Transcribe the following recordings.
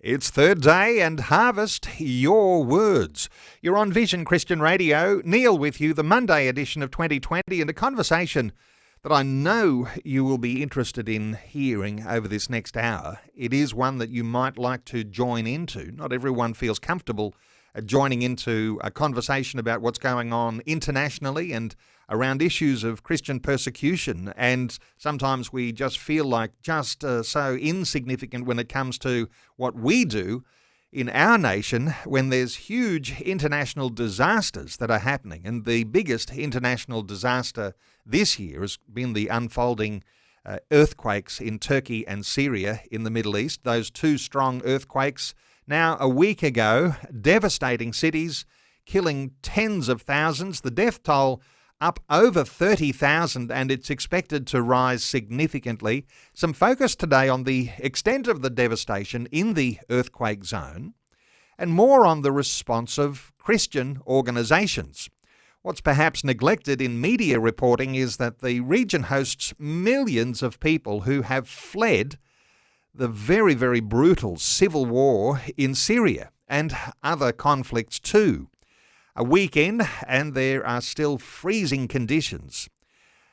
It's third day and harvest your words. You're on Vision Christian Radio. Neil with you, the Monday edition of 2020, and a conversation that I know you will be interested in hearing over this next hour. It is one that you might like to join into. Not everyone feels comfortable joining into a conversation about what's going on internationally and around issues of Christian persecution, and sometimes we just feel like just so insignificant when it comes to what we do in our nation when there's huge international disasters that are happening. And the biggest international disaster this year has been the unfolding earthquakes in Turkey and Syria in the Middle East. Those two strong earthquakes now a week ago, devastating cities, killing tens of thousands. The death toll up over 30,000, and it's expected to rise significantly. Some focus today on the extent of the devastation in the earthquake zone and more on the response of Christian organisations. What's perhaps neglected in media reporting is that the region hosts millions of people who have fled the very, very brutal civil war in Syria and other conflicts too. A weekend, and there are still freezing conditions.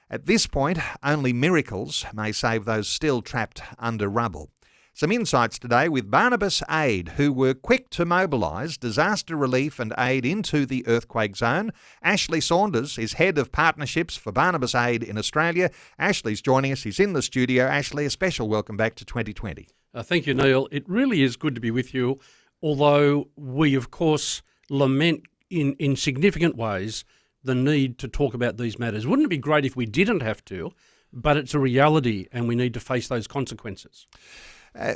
At this point, only miracles may save those still trapped under rubble. Some insights today with Barnabas Aid, who were quick to mobilise disaster relief and aid into the earthquake zone. Ashley Saunders is Head of Partnerships for Barnabas Aid in Australia. Ashley's joining us. He's in the studio. Ashley, a special welcome back to 2020. Thank you, Neil. It really is good to be with you, although we, of course, lament in significant ways the need to talk about these matters. Wouldn't it be great if we didn't have to, but it's a reality and we need to face those consequences.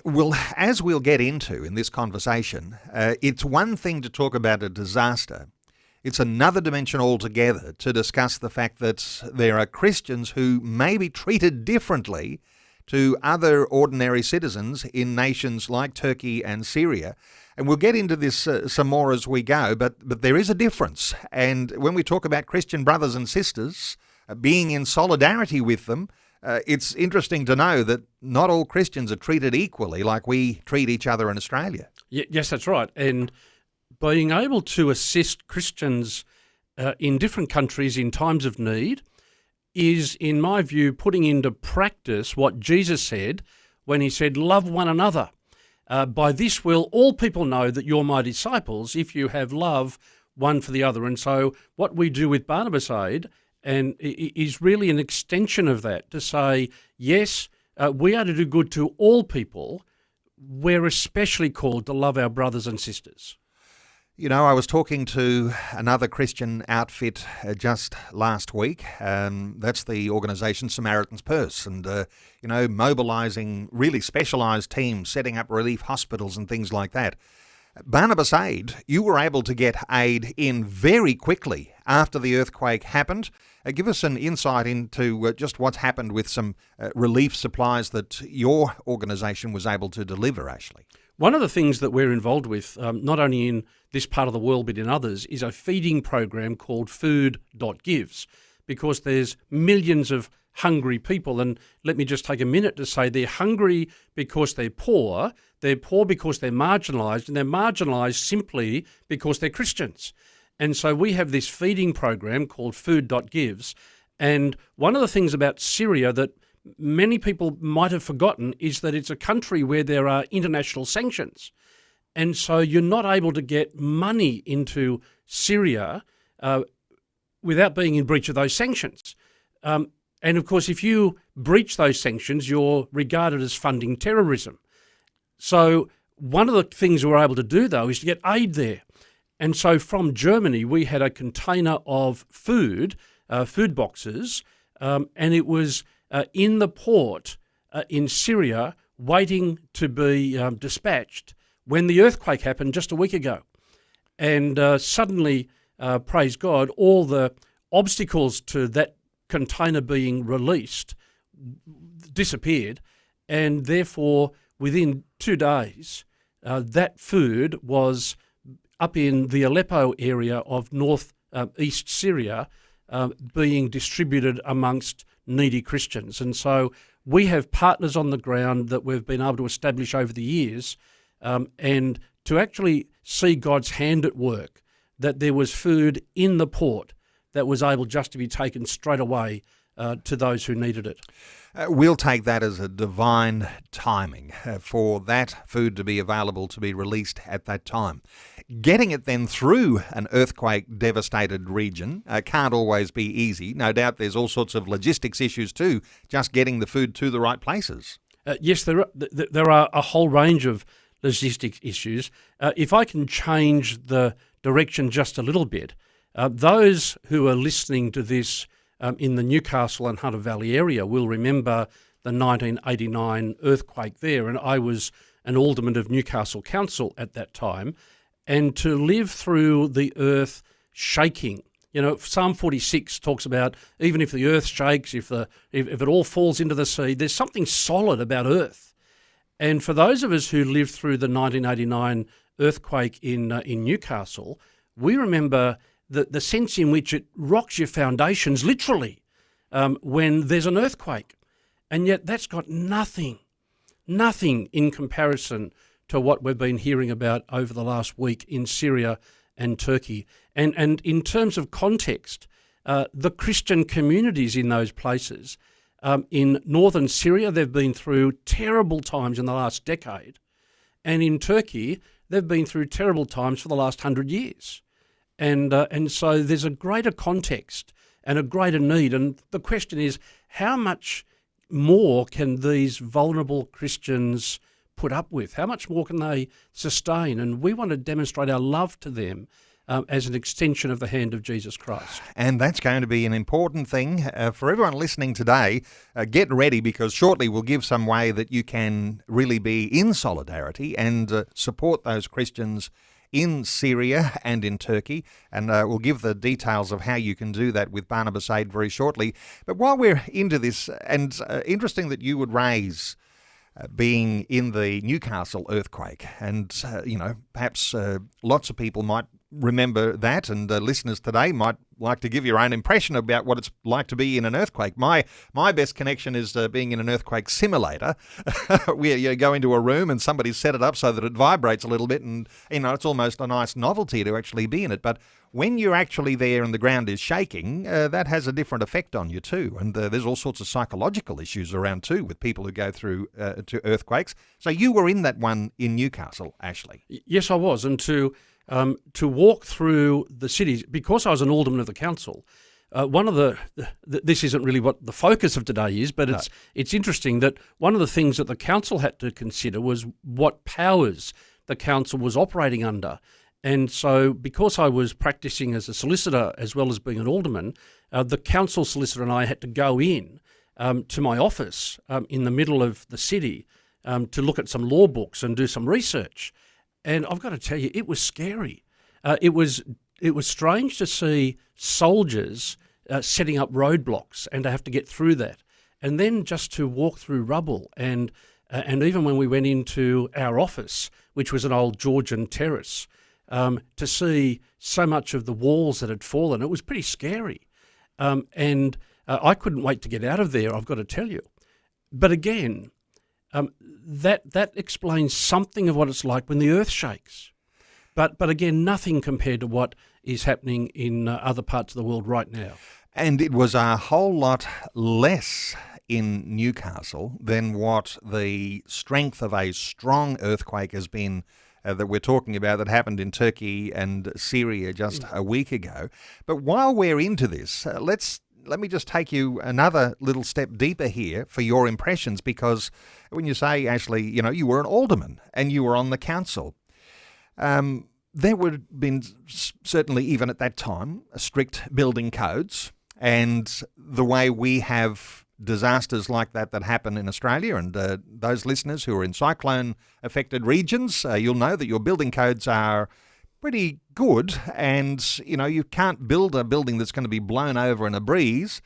Well, as we'll get into in this conversation, it's one thing to talk about a disaster. It's another dimension altogether to discuss the fact that there are Christians who may be treated differently to other ordinary citizens in nations like Turkey and Syria. And we'll get into this some more as we go, but there is a difference. And when we talk about Christian brothers and sisters being in solidarity with them, it's interesting to know that not all Christians are treated equally like we treat each other in Australia. Yes, that's right. And being able to assist Christians in different countries in times of need is, in my view, putting into practice what Jesus said when he said, love one another. By this will all people know that you're my disciples if you have love one for the other. And so what we do with Barnabas Aid and is really an extension of that to say, yes, we are to do good to all people. We're especially called to love our brothers and sisters. You know, I was talking to another Christian outfit just last week. That's the organisation Samaritan's Purse, and, mobilising really specialised teams, setting up relief hospitals and things like that. Barnabas Aid, you were able to get aid in very quickly after the earthquake happened. Give us an insight into just what's happened with some relief supplies that your organisation was able to deliver, Ashley. One of the things that we're involved with, not only in this part of the world but in others, is a feeding program called food.gives, because there's millions of hungry people. And let me just take a minute to say they're hungry because they're poor because they're marginalised, and they're marginalised simply because they're Christians. And so we have this feeding program called food.gives. And one of the things about Syria that many people might have forgotten is that it's a country where there are international sanctions. And so you're not able to get money into Syria without being in breach of those sanctions. And of course, if you breach those sanctions, you're regarded as funding terrorism. So one of the things we were able to do, though, is to get aid there. And so from Germany, we had a container of food boxes, and it was in the port in Syria waiting to be dispatched when the earthquake happened just a week ago. And suddenly, praise God, all the obstacles to that container being released disappeared, and therefore within 2 days that food was up in the Aleppo area of north-east Syria being distributed amongst needy Christians. And so we have partners on the ground that we've been able to establish over the years and to actually see God's hand at work, that there was food in the port that was able just to be taken straight away to those who needed it. We'll take that as a divine timing for that food to be available, to be released at that time. Getting it then through an earthquake-devastated region can't always be easy. No doubt there's all sorts of logistics issues too, just getting the food to the right places. Yes, there are a whole range of logistics issues. If I can change the direction just a little bit, those who are listening to this in the Newcastle and Hunter Valley area will remember the 1989 earthquake there, and I was an alderman of Newcastle Council at that time, and to live through the earth shaking. You know, Psalm 46 talks about even if the earth shakes, if it all falls into the sea, there's something solid about earth. And for those of us who lived through the 1989 earthquake in Newcastle, we remember the sense in which it rocks your foundations literally when there's an earthquake. And yet that's got nothing in comparison to what we've been hearing about over the last week in Syria and Turkey. And in terms of context, the Christian communities in those places, in northern Syria, they've been through terrible times in the last decade. And in Turkey, they've been through terrible times for the last 100 years. And so there's a greater context and a greater need. And the question is, how much more can these vulnerable Christians put up with? How much more can they sustain? And we want to demonstrate our love to them as an extension of the hand of Jesus Christ. And that's going to be an important thing for everyone listening today. Get ready, because shortly we'll give some way that you can really be in solidarity and support those Christians in Syria and in Turkey, and we'll give the details of how you can do that with Barnabas Aid very shortly. But while we're into this, and interesting that you would raise being in the Newcastle earthquake, and perhaps lots of people might remember that, and listeners today might like to give your own impression about what it's like to be in an earthquake. My best connection is being in an earthquake simulator, where you go into a room and somebody's set it up so that it vibrates a little bit, and it's almost a nice novelty to actually be in it. But when you're actually there and the ground is shaking, that has a different effect on you too. And there's all sorts of psychological issues around too with people who go through to earthquakes. So you were in that one in Newcastle, Ashley. Yes, I was. And to walk through the cities, because I was an alderman of the council, one of this isn't really what the focus of today is, but it's interesting that one of the things that the council had to consider was what powers the council was operating under. And so because I was practising as a solicitor as well as being an alderman, the council solicitor and I had to go in to my office in the middle of the city to look at some law books and do some research. And I've got to tell you, it was scary. It was strange to see soldiers setting up roadblocks and to have to get through that, and then just to walk through rubble. And even when we went into our office, which was an old Georgian terrace, to see so much of the walls that had fallen, it was pretty scary. And I couldn't wait to get out of there, I've got to tell you. But again, that explains something of what it's like when the earth shakes. But again, nothing compared to what is happening in other parts of the world right now. And it was a whole lot less in Newcastle than what the strength of a strong earthquake has been that we're talking about, that happened in Turkey and Syria just a week ago. But while we're into this, let me just take you another little step deeper here for your impressions, because when you say, Ashley, you were an alderman and you were on the council, there would have been certainly, even at that time, strict building codes, and the way we have disasters like that happen in Australia, and those listeners who are in cyclone-affected regions, you'll know that your building codes are pretty good, and you can't build a building that's going to be blown over in a breeze.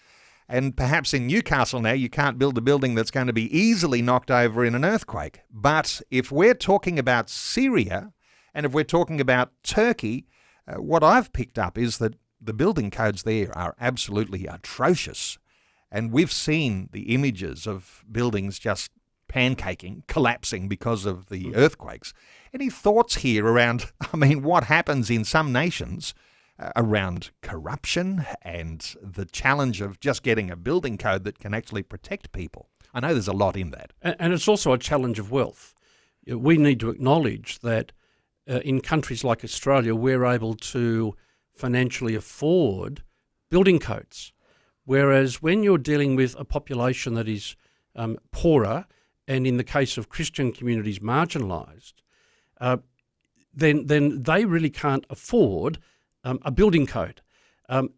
And perhaps in Newcastle now, you can't build a building that's going to be easily knocked over in an earthquake. But if we're talking about Syria, and if we're talking about Turkey, what I've picked up is that the building codes there are absolutely atrocious. And we've seen the images of buildings just pancaking, collapsing because of the earthquakes. Any thoughts here around, what happens in some nations around corruption and the challenge of just getting a building code that can actually protect people? I know there's a lot in that. And it's also a challenge of wealth. We need to acknowledge that in countries like Australia, we're able to financially afford building codes. Whereas when you're dealing with a population that is poorer, and in the case of Christian communities marginalised, then they really can't afford a building code.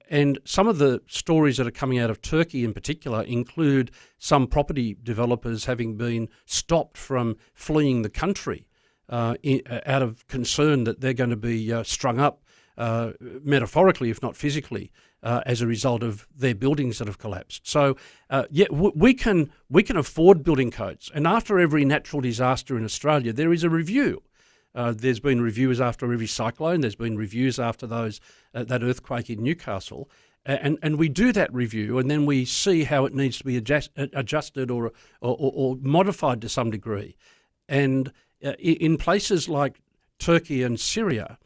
And some of the stories that are coming out of Turkey in particular include some property developers having been stopped from fleeing the country out of concern that they're going to be strung up metaphorically, if not physically, as a result of their buildings that have collapsed. So, we can afford building codes. And after every natural disaster in Australia, there is a review. There's been reviews after every cyclone. There's been reviews after that earthquake in Newcastle. And we do that review, and then we see how it needs to be adjusted or modified to some degree. And in places like Turkey and Syria,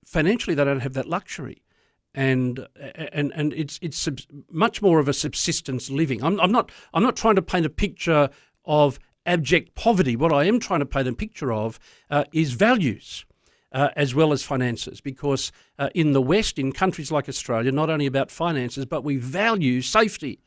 financially they don't have that luxury. And it's much more of a subsistence living. I'm not trying to paint a picture of abject poverty. What I am trying to paint a picture of is values as well as finances, because in the West, in countries like Australia, not only about finances, but we value safety.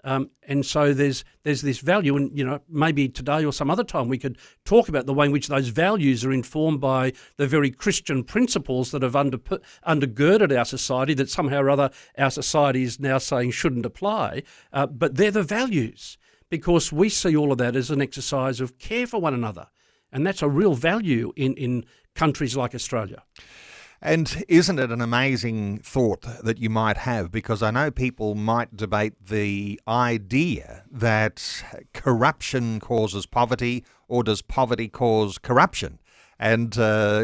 And so there's this value, and maybe today or some other time we could talk about the way in which those values are informed by the very Christian principles that have undergirded our society, that somehow or other our society is now saying shouldn't apply. But they're the values, because we see all of that as an exercise of care for one another, and that's a real value in countries like Australia. And isn't it an amazing thought that you might have? Because I know people might debate the idea that corruption causes poverty, or does poverty cause corruption? And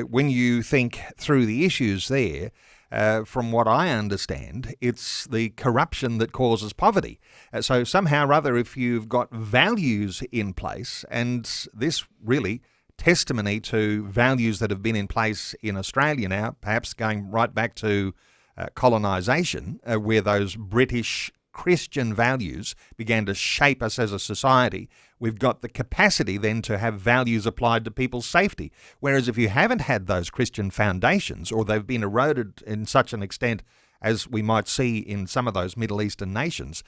when you think through the issues there, from what I understand, it's the corruption that causes poverty. So somehow or other, if you've got values in place, and this really testimony to values that have been in place in Australia now, perhaps going right back to colonisation, where those British Christian values began to shape us as a society. We've got the capacity then to have values applied to people's safety. Whereas if you haven't had those Christian foundations, or they've been eroded in such an extent as we might see in some of those Middle Eastern nations,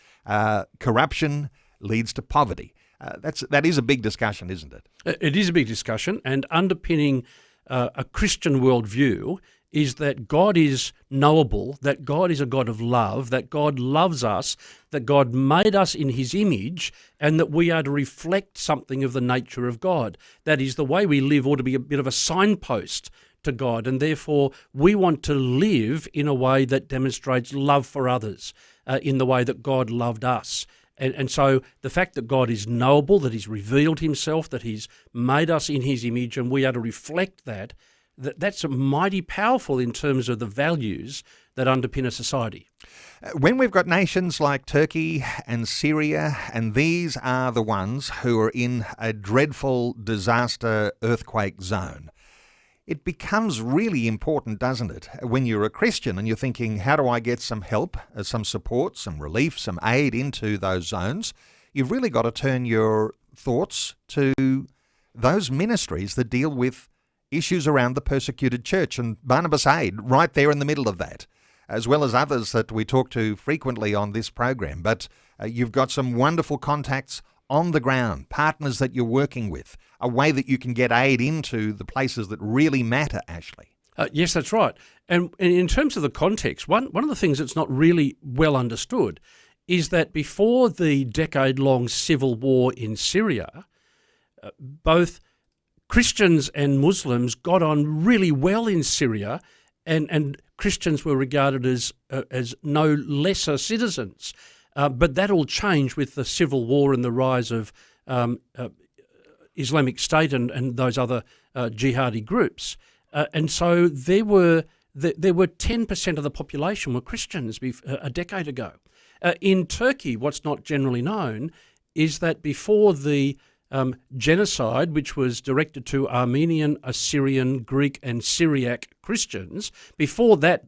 corruption leads to poverty. That is a big discussion, isn't it? It is a big discussion, and underpinning a Christian worldview is that God is knowable, that God is a God of love, that God loves us, that God made us in his image, and that we are to reflect something of the nature of God. That is, the way we live ought to be a bit of a signpost to God, and therefore we want to live in a way that demonstrates love for others, in the way that God loved us. And so the fact that God is knowable, that he's revealed himself, that he's made us in his image, and we are to reflect that's mighty powerful in terms of the values that underpin a society. When we've got nations like Turkey and Syria, and these are the ones who are in a dreadful disaster earthquake zone, it becomes really important, doesn't it, when you're a Christian and you're thinking, how do I get some help, some support, some relief, some aid into those zones? You've really got to turn your thoughts to those ministries that deal with issues around the persecuted church, and Barnabas Aid right there in the middle of that, as well as others that we talk to frequently on this program. But you've got some wonderful contacts on the ground, partners that you're working with, a way that you can get aid into the places that really matter, Ashley. Yes, that's right. And in terms of the context, one of the things that's not really well understood is that before the decade-long civil war in Syria, both Christians and Muslims got on really well in Syria, and Christians were regarded as no lesser citizens. But that all changed with the civil war and the rise of Islamic State and those other jihadi groups. And so there were 10% of the population were Christians a decade ago. In Turkey, what's not generally known is that before the genocide, which was directed to Armenian, Assyrian, Greek and Syriac Christians. Before that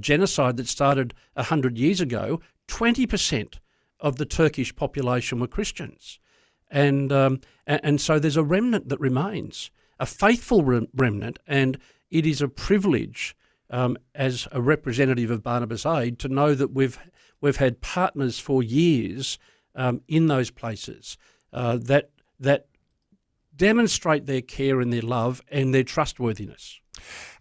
genocide that started 100 years ago, 20% of the Turkish population were Christians. And so there's a remnant that remains, a faithful remnant, and it is a privilege as a representative of Barnabas Aid to know that we've had partners for years in those places that demonstrate their care and their love and their trustworthiness.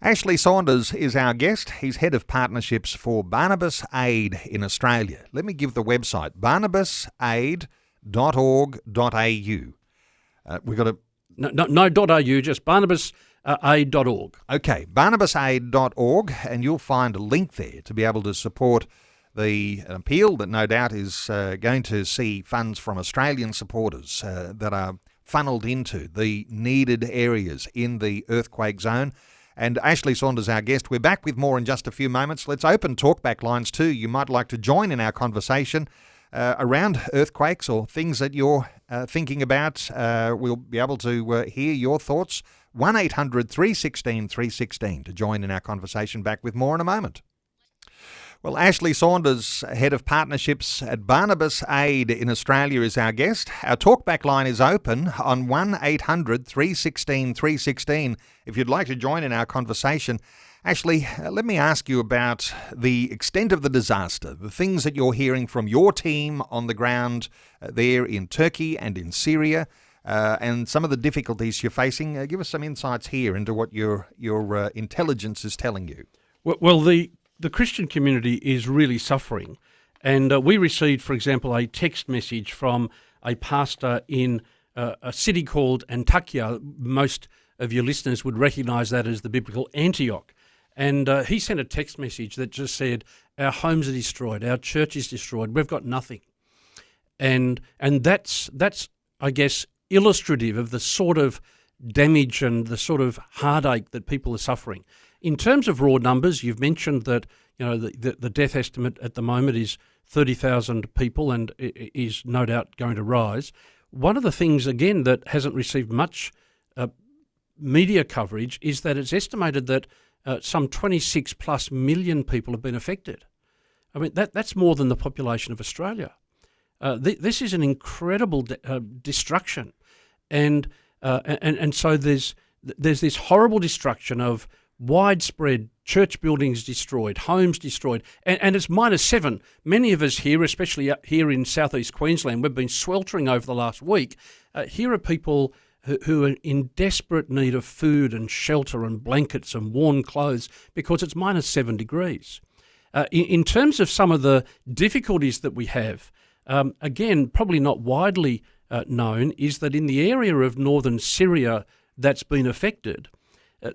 Ashley Saunders is our guest. He's Head of Partnerships for Barnabas Aid in Australia. Let me give the website, barnabasaid.org.au. We've got a... No .au, just barnabasaid.org. Okay, barnabasaid.org, and you'll find a link there to be able to support the appeal that no doubt is going to see funds from Australian supporters that are funnelled into the needed areas in the earthquake zone. And Ashley Saunders, our guest. We're back with more in just a few moments. Let's open talkback lines too. You might like to join in our conversation around earthquakes or things that you're thinking about. We'll be able to hear your thoughts. 1-800-316-316 to join in our conversation. Back with more in a moment. Well, Ashley Saunders, Head of Partnerships at Barnabas Aid in Australia, is our guest. Our talkback line is open on 1-800-316-316 if you'd like to join in our conversation. Ashley, let me ask you about the extent of the disaster, the things that you're hearing from your team on the ground there in Turkey and in Syria, and some of the difficulties you're facing. Give us some insights here into what your intelligence is telling you. Well, the Christian community is really suffering. And we received, for example, a text message from a pastor in a city called Antakya. Most of your listeners would recognise that as the biblical Antioch. And he sent a text message that just said, our homes are destroyed, our church is destroyed, we've got nothing. And that's I guess, illustrative of the sort of damage and the sort of heartache that people are suffering. In terms of raw numbers, you've mentioned that the death estimate at the moment is 30,000 people and is no doubt going to rise. One of the things, again, that hasn't received much media coverage is that it's estimated that some 26 plus million people have been affected. I mean, that's more than the population of Australia. This is an incredible destruction. And so there's this horrible destruction of widespread church buildings destroyed, homes destroyed, and it's -7. Many of us here, especially here in southeast Queensland, we've been sweltering over the last week. Here are people who are in desperate need of food and shelter and blankets and warm clothes because it's -7 degrees. In terms of some of the difficulties that we have, again, probably not widely known, is that in the area of northern Syria that's been affected,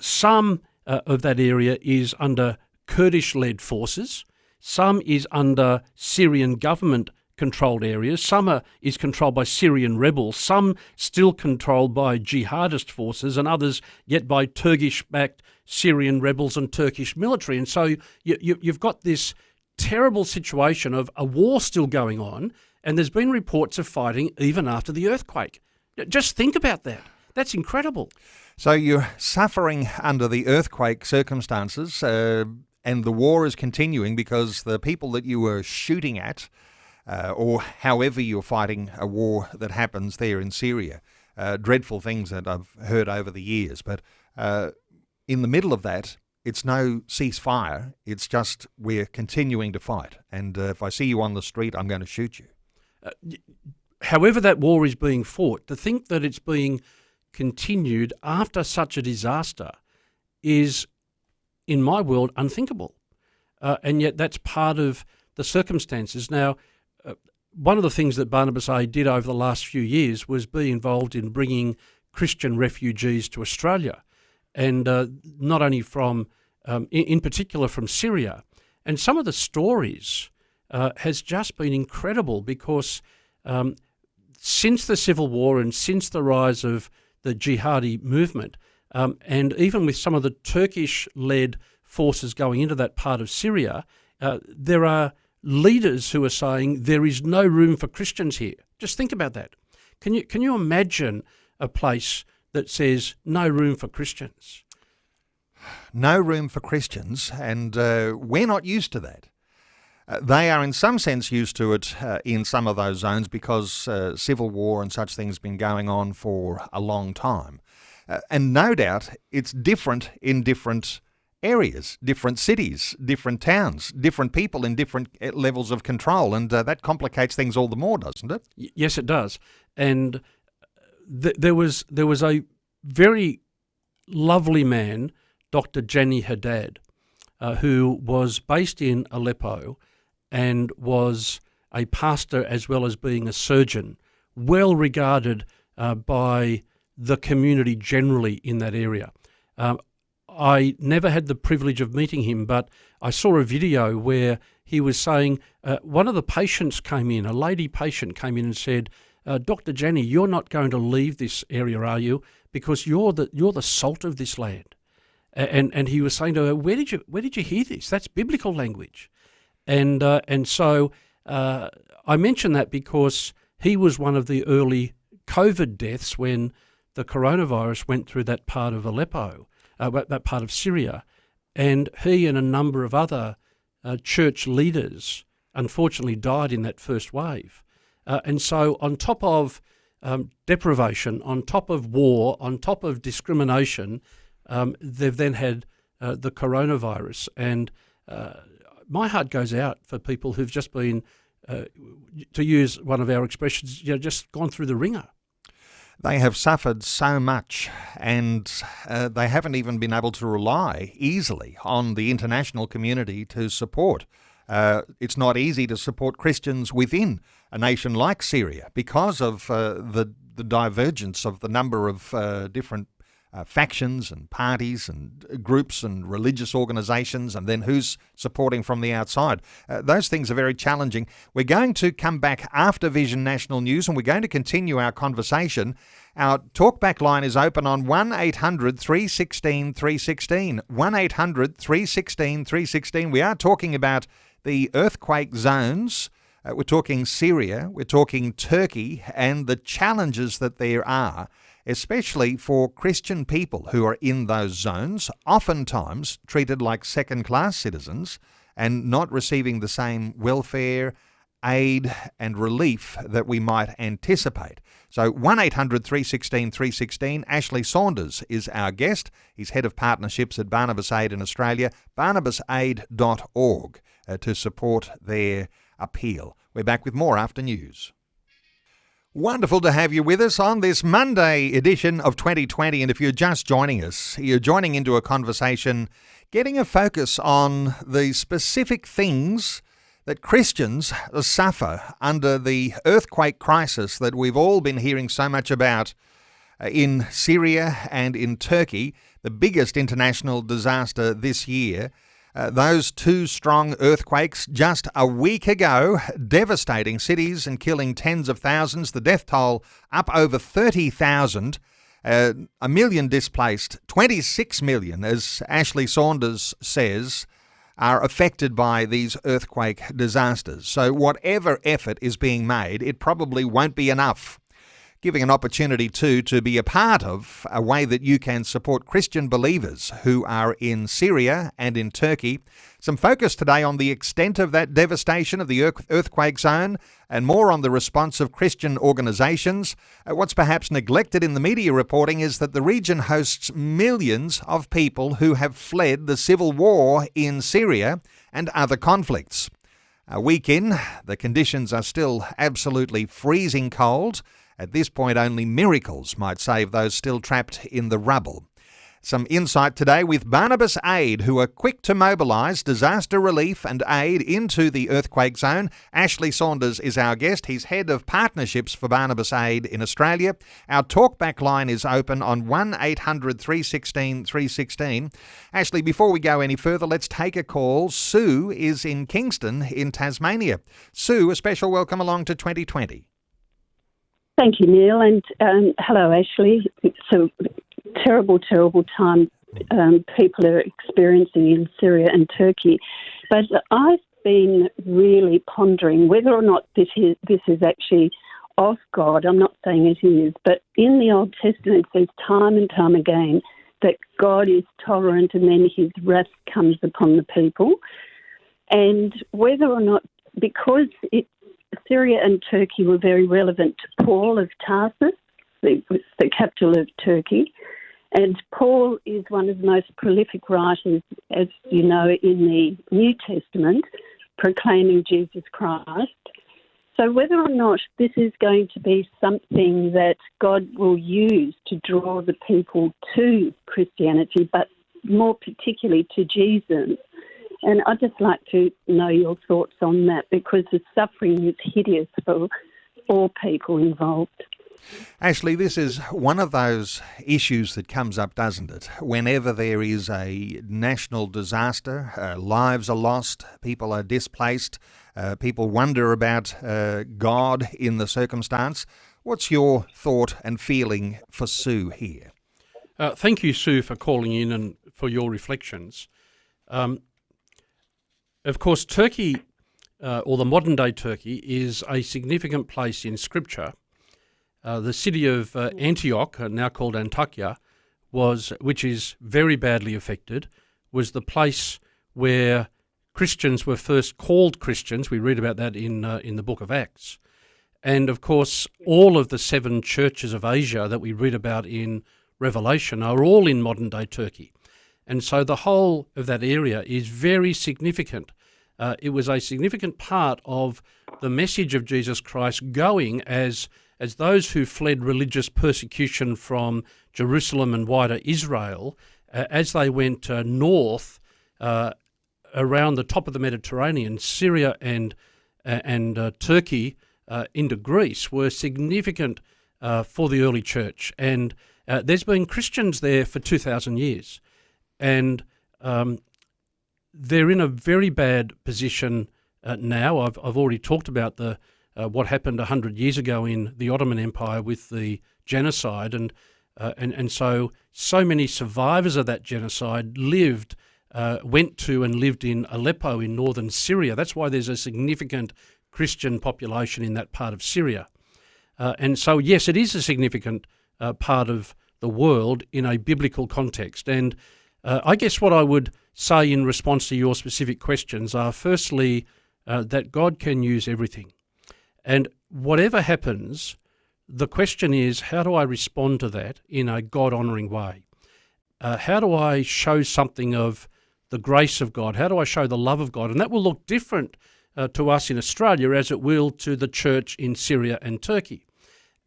some of that area is under Kurdish-led forces, some is under Syrian government-controlled areas, some is controlled by Syrian rebels, some still controlled by jihadist forces, and others yet by Turkish-backed Syrian rebels and Turkish military. And so you've got this terrible situation of a war still going on, and there's been reports of fighting even after the earthquake. Just think about that. That's incredible. So you're suffering under the earthquake circumstances, and the war is continuing because the people that you were shooting at, or however you're fighting a war that happens there in Syria, dreadful things that I've heard over the years. But in the middle of that, it's no ceasefire. It's just we're continuing to fight. And if I see you on the street, I'm going to shoot you. However that war is being fought, to think that it's being continued after such a disaster is, in my world, unthinkable. And yet that's part of the circumstances. Now, one of the things that Barnabas Aid did over the last few years was be involved in bringing Christian refugees to Australia, and not only from, in particular from Syria. And some of the stories has just been incredible because since the Civil War and since the rise of the jihadi movement, and even with some of the Turkish-led forces going into that part of Syria, there are leaders who are saying there is no room for Christians here. Just think about that. Can you imagine a place that says no room for Christians? No room for Christians, and we're not used to that. They are in some sense used to it in some of those zones because civil war and such things have been going on for a long time. And no doubt it's different in different areas, different cities, different towns, different people in different levels of control, and that complicates things all the more, doesn't it? Yes, it does. And there was a very lovely man, Dr. Jenny Haddad, who was based in Aleppo and was a pastor as well as being a surgeon, well regarded by the community generally in that area. I never had the privilege of meeting him, but I saw a video where he was saying one of the patients came in, a lady patient came in and said, Dr. Jenny, you're not going to leave this area, are you? Because you're the salt of this land. And he was saying to her, where did you hear this? That's biblical language. And so I mention that because he was one of the early COVID deaths when the coronavirus went through that part of Aleppo, that part of Syria, and he and a number of other church leaders unfortunately died in that first wave. And so on top of deprivation, on top of war, on top of discrimination, they've then had the coronavirus. And my heart goes out for people who've just been, to use one of our expressions, just gone through the ringer. They have suffered so much, and they haven't even been able to rely easily on the international community to support. It's not easy to support Christians within a nation like Syria because of the divergence of the number of different factions and parties and groups and religious organisations, and then who's supporting from the outside. Those things are very challenging. We're going to come back after Vision National News, and we're going to continue our conversation. Our talkback line is open on 1800 316 316. 1800 316 316. We are talking about the earthquake zones. We're talking Syria, we're talking Turkey, and the challenges that there are, especially for Christian people who are in those zones, oftentimes treated like second-class citizens and not receiving the same welfare, aid and relief that we might anticipate. So 1800 316 316, Ashley Saunders is our guest. He's Head of Partnerships at Barnabas Aid in Australia, barnabasaid.org, to support their appeal. We're back with more after news. Wonderful to have you with us on this Monday edition of 2020. And if you're just joining us, you're joining into a conversation getting a focus on the specific things that Christians suffer under the earthquake crisis that we've all been hearing so much about in Syria and in Turkey, the biggest international disaster this year. Those two strong earthquakes just a week ago, devastating cities and killing tens of thousands. The death toll up over 30,000, a million displaced, 26 million, as Ashley Saunders says, are affected by these earthquake disasters. So whatever effort is being made, it probably won't be enough. Giving an opportunity to be a part of a way that you can support Christian believers who are in Syria and in Turkey. Some focus today on the extent of that devastation of the earthquake zone and more on the response of Christian organisations. What's perhaps neglected in the media reporting is that the region hosts millions of people who have fled the civil war in Syria and other conflicts. A week in, the conditions are still absolutely freezing cold. At this point, only miracles might save those still trapped in the rubble. Some insight today with Barnabas Aid, who are quick to mobilise disaster relief and aid into the earthquake zone. Ashley Saunders is our guest. He's Head of Partnerships for Barnabas Aid in Australia. Our talkback line is open on 1800 316 316. Ashley, before we go any further, let's take a call. Sue is in Kingston in Tasmania. Sue, a special welcome along to 2020. Thank you, Neil, and hello, Ashley. It's a terrible, terrible time people are experiencing in Syria and Turkey. But I've been really pondering whether or not this is actually of God. I'm not saying it is, but in the Old Testament it says time and time again that God is tolerant and then his wrath comes upon the people. And whether or not, because Syria and Turkey were very relevant to Paul of Tarsus, the capital of Turkey, and Paul is one of the most prolific writers, as you know, in the New Testament, proclaiming Jesus Christ. So whether or not this is going to be something that God will use to draw the people to Christianity, but more particularly to Jesus, and I'd just like to know your thoughts on that, because the suffering is hideous for all people involved. Ashley, this is one of those issues that comes up, doesn't it? Whenever there is a national disaster, lives are lost, people are displaced, people wonder about God in the circumstance. What's your thought and feeling for Sue here? Thank you, Sue, for calling in and for your reflections. Of course, Turkey, or the modern-day Turkey, is a significant place in Scripture. The city of Antioch, now called Antakya, which is very badly affected, was the place where Christians were first called Christians. We read about that in the book of Acts. And, of course, all of the 7 churches of Asia that we read about in Revelation are all in modern-day Turkey. And so the whole of that area is very significant. It was a significant part of the message of Jesus Christ going as those who fled religious persecution from Jerusalem and wider Israel, as they went north around the top of the Mediterranean, Syria and Turkey into Greece were significant for the early church. And there's been Christians there for 2,000 years. And they're in a very bad position now. I've already talked about what happened 100 years ago in the Ottoman Empire with the genocide, and so many survivors of that genocide went to and lived in Aleppo in northern Syria. That's why there's a significant Christian population in that part of Syria. And so, yes, it is a significant part of the world in a biblical context. And I guess what I would say in response to your specific questions are, firstly, that God can use everything. And whatever happens, the question is, how do I respond to that in a God-honouring way? How do I show something of the grace of God? How do I show the love of God? And that will look different to us in Australia as it will to the church in Syria and Turkey.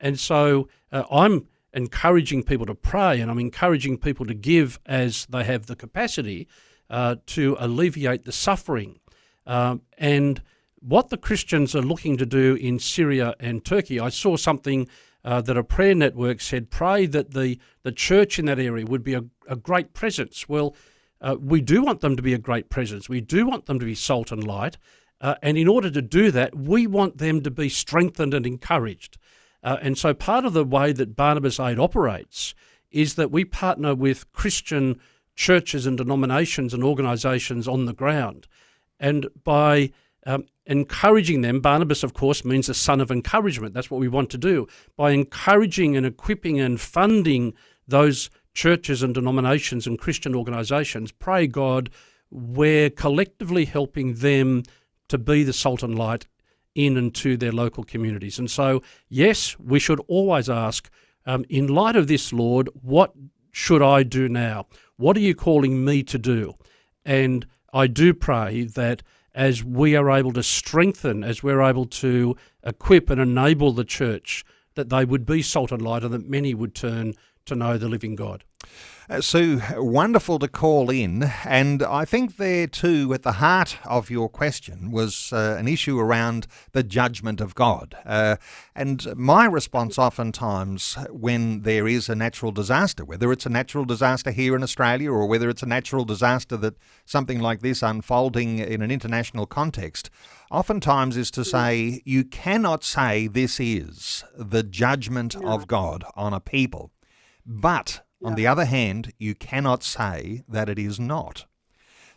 And so I'm encouraging people to pray, and I'm encouraging people to give as they have the capacity to alleviate the suffering. And what the Christians are looking to do in Syria and Turkey, I saw something that a prayer network said, pray that the church in that area would be a great presence. Well, we do want them to be a great presence. We do want them to be salt and light. And in order to do that, we want them to be strengthened and encouraged. And so part of the way that Barnabas Aid operates is that we partner with Christian churches and denominations and organisations on the ground. And by encouraging them, Barnabas, of course, means the son of encouragement. That's what we want to do. By encouraging and equipping and funding those churches and denominations and Christian organisations, pray God, we're collectively helping them to be the salt and light in and to their local communities. And so, yes, we should always ask, in light of this, Lord, what should I do now? What are you calling me to do? And I do pray that as we are able to strengthen, as we're able to equip and enable the church, that they would be salt and light and that many would turn to know the living God. Sue, wonderful to call in, and I think there too at the heart of your question was an issue around the judgment of God. And my response oftentimes when there is a natural disaster, whether it's a natural disaster here in Australia or whether it's a natural disaster that something like this unfolding in an international context, oftentimes is to say you cannot say this is the judgment of God on a people, but on the other hand, you cannot say that it is not.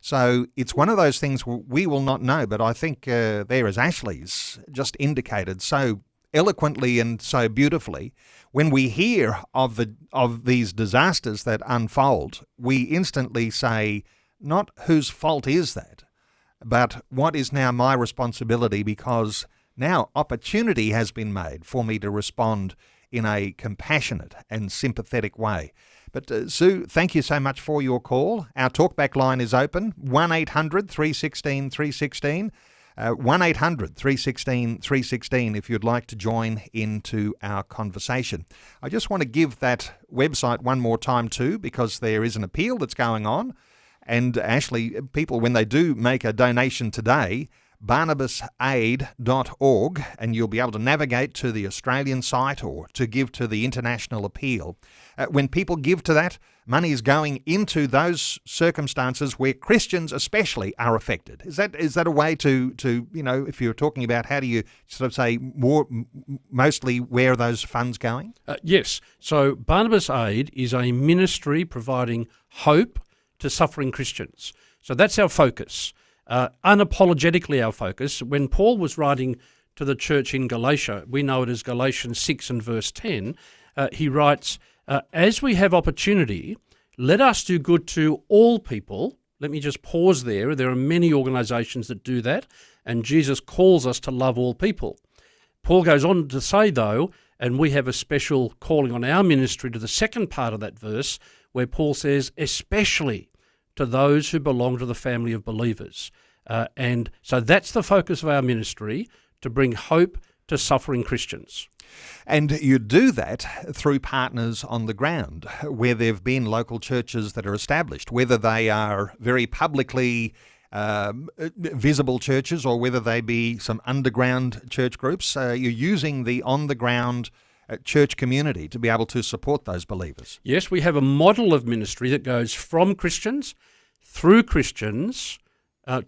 So it's one of those things we will not know, but I think there, as Ashley's just indicated so eloquently and so beautifully, when we hear of these disasters that unfold, we instantly say, not whose fault is that, but what is now my responsibility, because now opportunity has been made for me to respond in a compassionate and sympathetic way. But Sue, thank you so much for your call. Our talkback line is open, 1800 316 316. 1800 316 316 if you'd like to join into our conversation. I just want to give that website one more time too, because there is an appeal that's going on. And Ashley, people, when they do make a donation today, barnabasaid.org, and you'll be able to navigate to the Australian site or to give to the international appeal. When people give to that, money is going into those circumstances where Christians especially are affected. Is that a way to if you're talking about how do you sort of say mostly where are those funds going? Yes. So Barnabas Aid is a ministry providing hope to suffering Christians. So that's our focus. Unapologetically our focus. When Paul was writing to the church in Galatia, we know it as Galatians 6 and verse 10, he writes, as we have opportunity, let us do good to all people. Let me just pause there. There are many organisations that do that, and Jesus calls us to love all people. Paul goes on to say, though, and we have a special calling on our ministry to the second part of that verse, where Paul says, especially to those who belong to the family of believers. And so that's the focus of our ministry, to bring hope to suffering Christians. And you do that through partners on the ground, where there have been local churches that are established, whether they are very publicly visible churches or whether they be some underground church groups. You're using the on-the-ground church community to be able to support those believers. Yes, we have a model of ministry that goes from Christians, through Christians,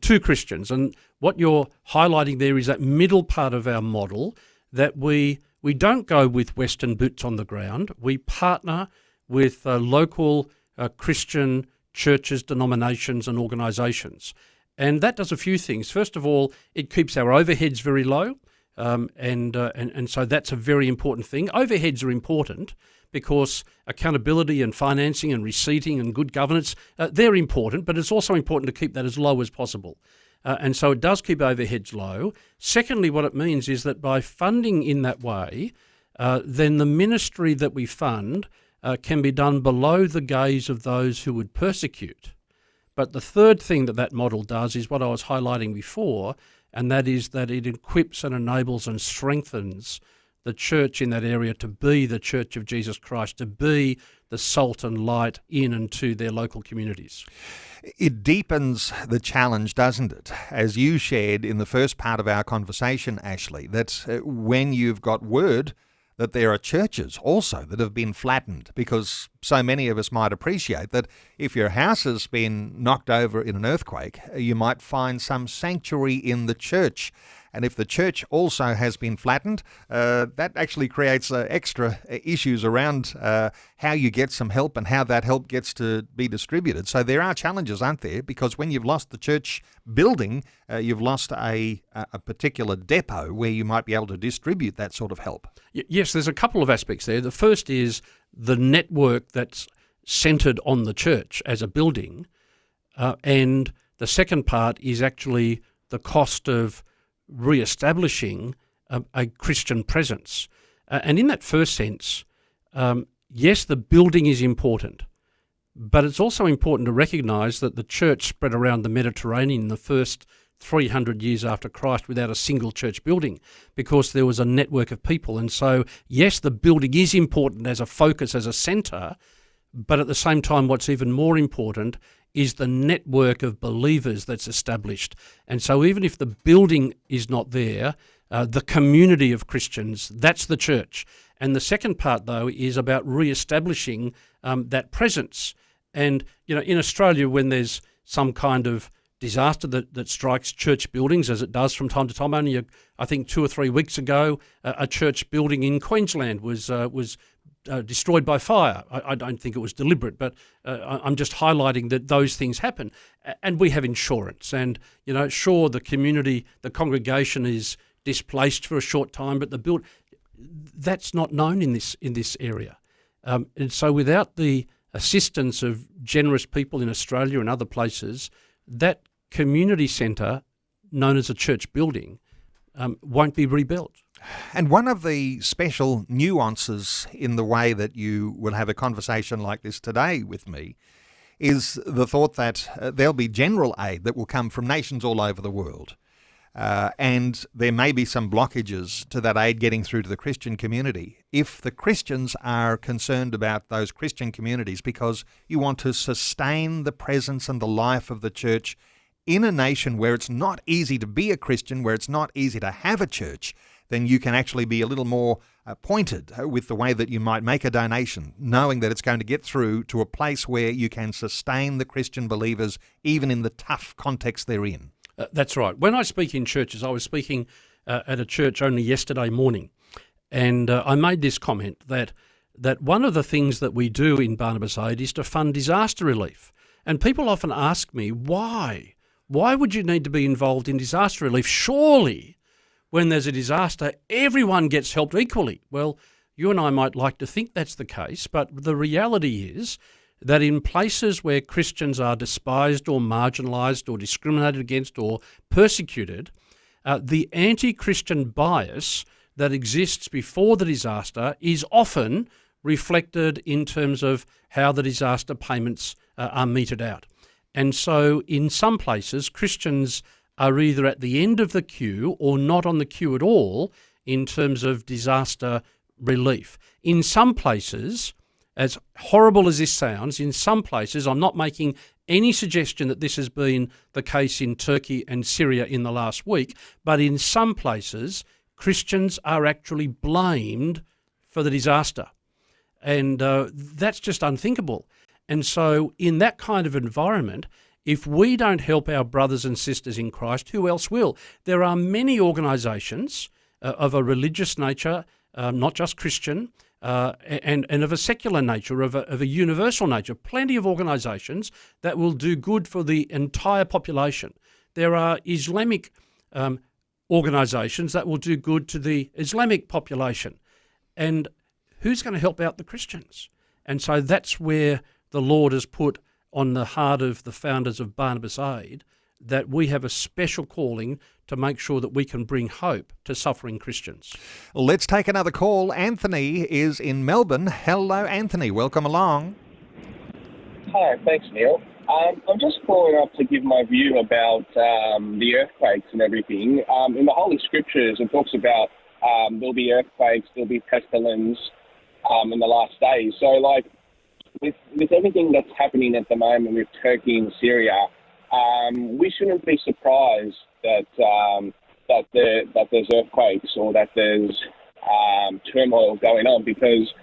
to Christians. And what you're highlighting there is that middle part of our model, that we don't go with Western boots on the ground. We partner with local Christian churches, denominations and organisations. And that does a few things. First of all, it keeps our overheads very low. And so that's a very important thing. Overheads are important because accountability and financing and receipting and good governance, they're important, but it's also important to keep that as low as possible. And so it does keep overheads low. Secondly, what it means is that by funding in that way, then the ministry that we fund can be done below the gaze of those who would persecute. But the third thing that model does is what I was highlighting before, and that is that it equips and enables and strengthens the church in that area to be the Church of Jesus Christ, to be the salt and light in and to their local communities. It deepens the challenge, doesn't it? As you shared in the first part of our conversation, Ashley, that when you've got word that there are churches also that have been flattened, because so many of us might appreciate that if your house has been knocked over in an earthquake, you might find some sanctuary in the church. And if the church also has been flattened, that actually creates extra issues around how you get some help and how that help gets to be distributed. So there are challenges, aren't there? Because when you've lost the church building, you've lost a particular depot where you might be able to distribute that sort of help. Yes, there's a couple of aspects there. The first is the network that's centred on the church as a building. And the second part is actually the cost of re-establishing a Christian presence. And in that first sense, yes, the building is important, but it's also important to recognise that the church spread around the Mediterranean in the first 300 years after Christ without a single church building, because there was a network of people. And so, yes, the building is important as a focus, as a centre, but at the same time, what's even more important is the network of believers that's established. And so even if the building is not there, the community of Christians, that's the church. And the second part, though, is about re-establishing that presence. And, in Australia, when there's some kind of disaster that strikes church buildings, as it does from time to time, only, I think, 2 or 3 weeks ago, a church building in Queensland was destroyed by fire. I don't think it was deliberate, but I'm just highlighting that those things happen. And we have insurance. And, sure, the community, the congregation is displaced for a short time, but That's not known in this area. And so without the assistance of generous people in Australia and other places, that community centre, known as a church building, won't be rebuilt. And one of the special nuances in the way that you will have a conversation like this today with me is the thought that there'll be general aid that will come from nations all over the world. And there may be some blockages to that aid getting through to the Christian community. If the Christians are concerned about those Christian communities because you want to sustain the presence and the life of the church in a nation where it's not easy to be a Christian, where it's not easy to have a church, then you can actually be a little more pointed with the way that you might make a donation, knowing that it's going to get through to a place where you can sustain the Christian believers even in the tough context they're in. That's right. When I speak in churches, I was speaking at a church only yesterday morning, and I made this comment that one of the things that we do in Barnabas Aid is to fund disaster relief. And people often ask me, why? Why would you need to be involved in disaster relief? Surely, when there's a disaster, everyone gets helped equally. Well, you and I might like to think that's the case, but the reality is that in places where Christians are despised or marginalised or discriminated against or persecuted, the anti-Christian bias that exists before the disaster is often reflected in terms of how the disaster payments are meted out. And so in some places, Christians are either at the end of the queue or not on the queue at all in terms of disaster relief. In some places, as horrible as this sounds, in some places, I'm not making any suggestion that this has been the case in Turkey and Syria in the last week, but in some places, Christians are actually blamed for the disaster. And that's just unthinkable. And so in that kind of environment, if we don't help our brothers and sisters in Christ, who else will? There are many organisations of a religious nature, not just Christian, and of a secular nature, of a universal nature, plenty of organisations that will do good for the entire population. There are Islamic organisations that will do good to the Islamic population. And who's going to help out the Christians? And so that's where the Lord has put on the heart of the founders of Barnabas Aid that we have a special calling to make sure that we can bring hope to suffering Christians. Let's take another call. Anthony is in Melbourne. Hello, Anthony. Welcome along. Hi, thanks, Neil. I'm just calling up to give my view about the earthquakes and everything. In the Holy Scriptures, it talks about there'll be earthquakes, there'll be pestilence in the last days. So, with everything that's happening at the moment with Turkey and Syria, we shouldn't be surprised that there's earthquakes or that there's turmoil going on, because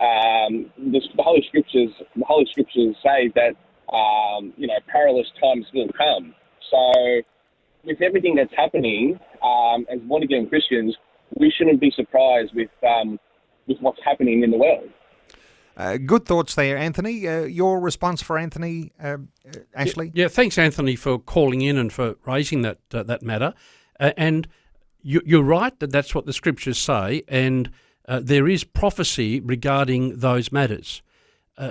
the Holy Scriptures say that perilous times will come. So with everything that's happening, as born-again Christians, we shouldn't be surprised with what's happening in the world. Good thoughts there, Anthony. Your response for Anthony, Ashley? Yeah, thanks, Anthony, for calling in and for raising that matter. And you're right that that's what the Scriptures say, and there is prophecy regarding those matters.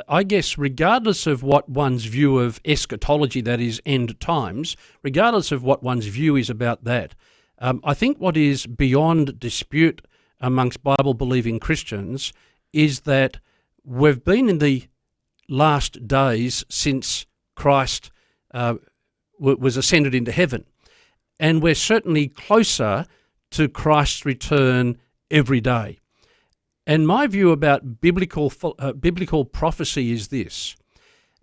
I guess regardless of what one's view of eschatology, that is end times, regardless of what one's view is about that, I think what is beyond dispute amongst Bible-believing Christians is that we've been in the last days since Christ was ascended into heaven, and we're certainly closer to Christ's return every day. And my view about biblical prophecy is this,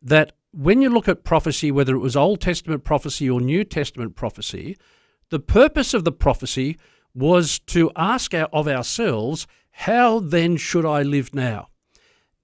that when you look at prophecy, whether it was Old Testament prophecy or New Testament prophecy, the purpose of the prophecy was to ask of ourselves, how then should I live now?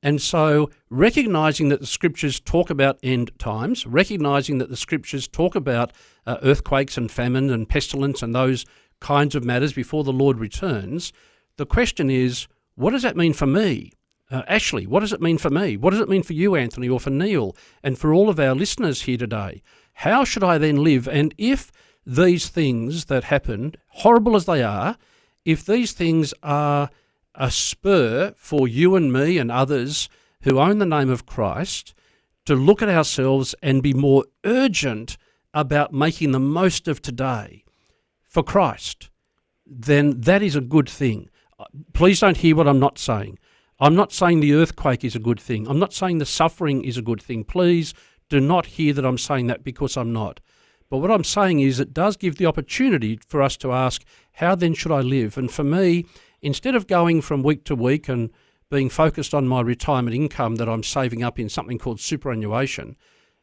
And so recognising that the Scriptures talk about end times, recognising that the Scriptures talk about earthquakes and famine and pestilence and those kinds of matters before the Lord returns, the question is, what does that mean for me? Ashley, what does it mean for me? What does it mean for you, Anthony, or for Neil, and for all of our listeners here today? How should I then live? And if these things that happen, horrible as they are, if these things are a spur for you and me and others who own the name of Christ to look at ourselves and be more urgent about making the most of today for Christ, then that is a good thing. Please don't hear what I'm not saying. I'm not saying the earthquake is a good thing. I'm not saying the suffering is a good thing. Please do not hear that I'm saying that, because I'm not. But what I'm saying is it does give the opportunity for us to ask, how then should I live? And for me, instead of going from week to week and being focused on my retirement income that I'm saving up in something called superannuation,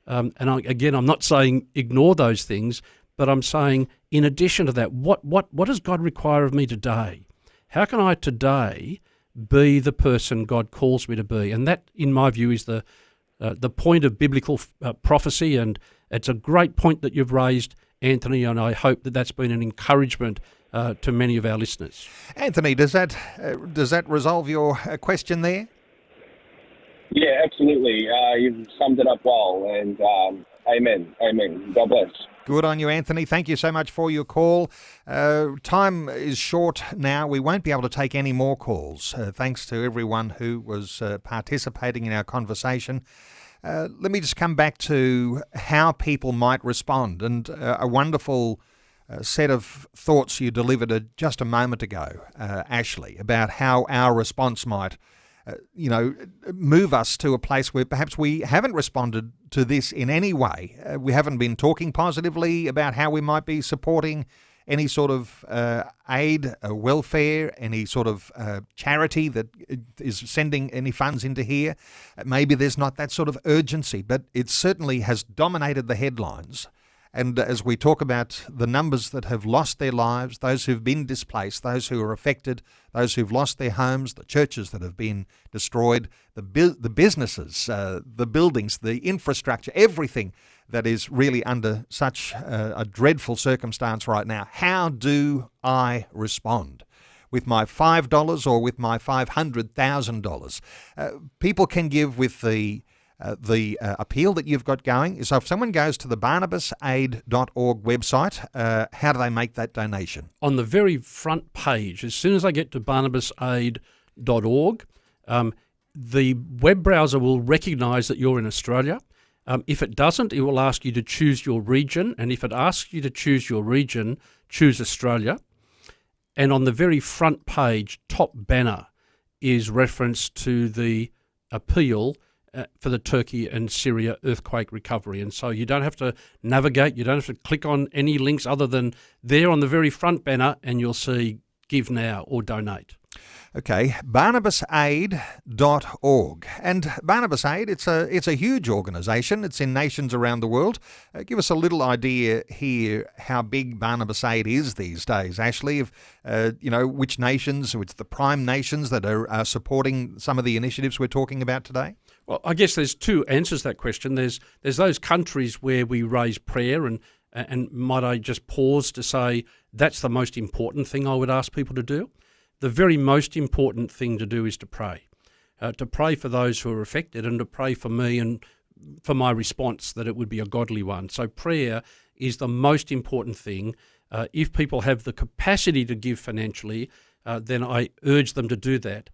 I'm not saying ignore those things, but I'm saying in addition to that, what does God require of me today? How can I today be the person God calls me to be? And that, in my view, is the point of biblical prophecy, and it's a great point that you've raised, Anthony, and I hope that that's been an encouragement to many of our listeners. Anthony, does that resolve your question there? Yeah, absolutely. You've summed it up well, and amen. God bless. Good on you, Anthony. Thank you so much for your call. Time is short now. We won't be able to take any more calls. Thanks to everyone who was participating in our conversation. Let me just come back to how people might respond, and a wonderful set of thoughts you delivered just a moment ago, Ashley, about how our response might move us to a place where perhaps we haven't responded to this in any way. We haven't been talking positively about how we might be supporting any sort of aid, welfare, any sort of charity that is sending any funds into here. Maybe there's not that sort of urgency, but it certainly has dominated the headlines. And as we talk about the numbers that have lost their lives, those who've been displaced, those who are affected, those who've lost their homes, the churches that have been destroyed, the businesses, the buildings, the infrastructure, everything that is really under such a dreadful circumstance right now. How do I respond? With my $5 or with my $500,000? People can give with the appeal that you've got going. So if someone goes to the barnabasaid.org website, how do they make that donation? On the very front page, as soon as I get to barnabasaid.org, the web browser will recognise that you're in Australia. If it doesn't, it will ask you to choose your region. And if it asks you to choose your region, choose Australia. And on the very front page, top banner, is reference to the appeal for the Turkey and Syria earthquake recovery. And so you don't have to navigate, you don't have to click on any links other than there on the very front banner, and you'll see Give Now or Donate. Okay, barnabasaid.org. And Barnabas Aid, it's a huge organisation. It's in nations around the world. Give us a little idea here how big Barnabas Aid is these days, Ashley, of which nations, which the prime nations that are supporting some of the initiatives we're talking about today? Well, I guess there's two answers to that question. There's those countries where we raise prayer, and might I just pause to say that's the most important thing I would ask people to do. The very most important thing to do is to pray for those who are affected, and to pray for me and for my response that it would be a godly one. So prayer is the most important thing. If people have the capacity to give financially, then I urge them to do that.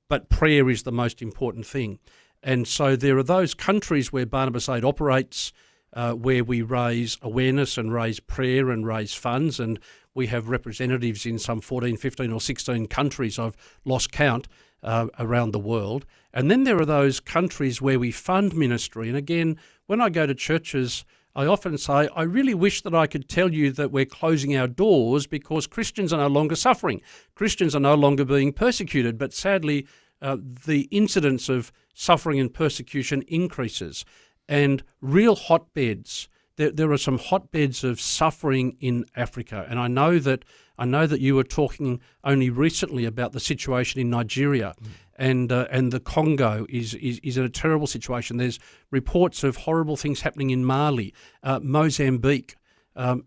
But prayer is the most important thing. And so there are those countries where Barnabas Aid operates, where we raise awareness and raise prayer and raise funds, and we have representatives in some 14, 15 or 16 countries, I've lost count, around the world. And then there are those countries where we fund ministry. And again, when I go to churches, I often say, I really wish that I could tell you that we're closing our doors because Christians are no longer suffering. Christians are no longer being persecuted, but sadly, the incidence of suffering and persecution increases. And real hotbeds, there are some hotbeds of suffering in Africa. And I know that you were talking only recently about the situation in Nigeria, and the Congo is in a terrible situation. There's reports of horrible things happening in Mali, Mozambique.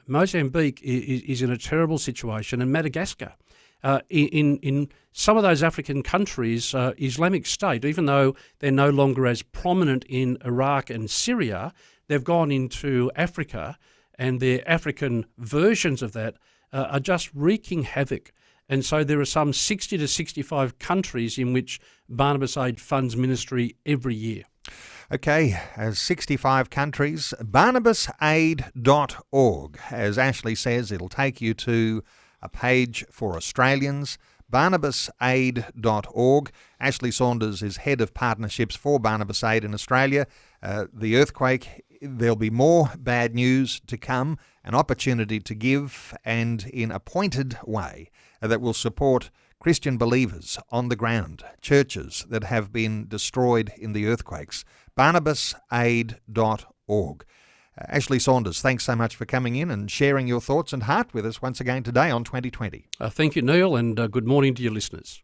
Mozambique is in a terrible situation, and Madagascar. In some of those African countries, Islamic State, even though they're no longer as prominent in Iraq and Syria, they've gone into Africa, and their African versions of that are just wreaking havoc. And so there are some 60 to 65 countries in which Barnabas Aid funds ministry every year. Okay, 65 countries, barnabasaid.org. As Ashley says, it'll take you to a page for Australians, barnabasaid.org. Ashley Saunders is Head of Partnerships for Barnabas Aid in Australia. The earthquake, there'll be more bad news to come, an opportunity to give, and in a pointed way that will support Christian believers on the ground, churches that have been destroyed in the earthquakes. barnabasaid.org. Ashley Saunders, thanks so much for coming in and sharing your thoughts and heart with us once again today on 2020. Thank you, Neil, and good morning to your listeners.